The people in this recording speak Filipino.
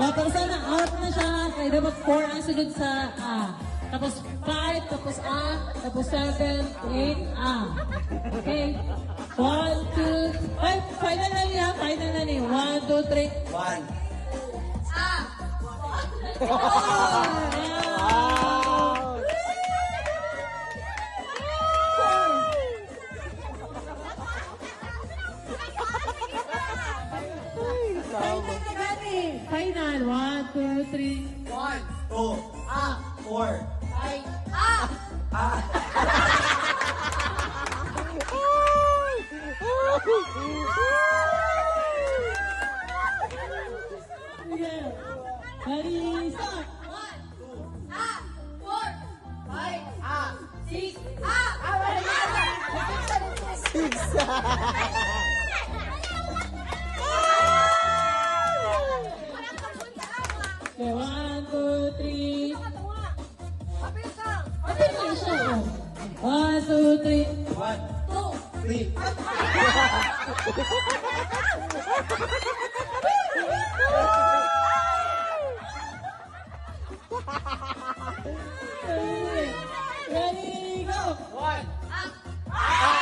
Tapos na, out na siya. Kaya dapat 4 ang sunod sa A. Tapos 5, tapos A, tapos 7, 8, A. Okay? 1, 2, ay, final na niya, final na niya. 1, 2, 3. 1. Final, 1, 2, 3. 1, 2, 4. Ready, start! 1, 2, 3. Apil na siya, oh. 1, 2, 3. 1, 2, Ready, go! 3. 1.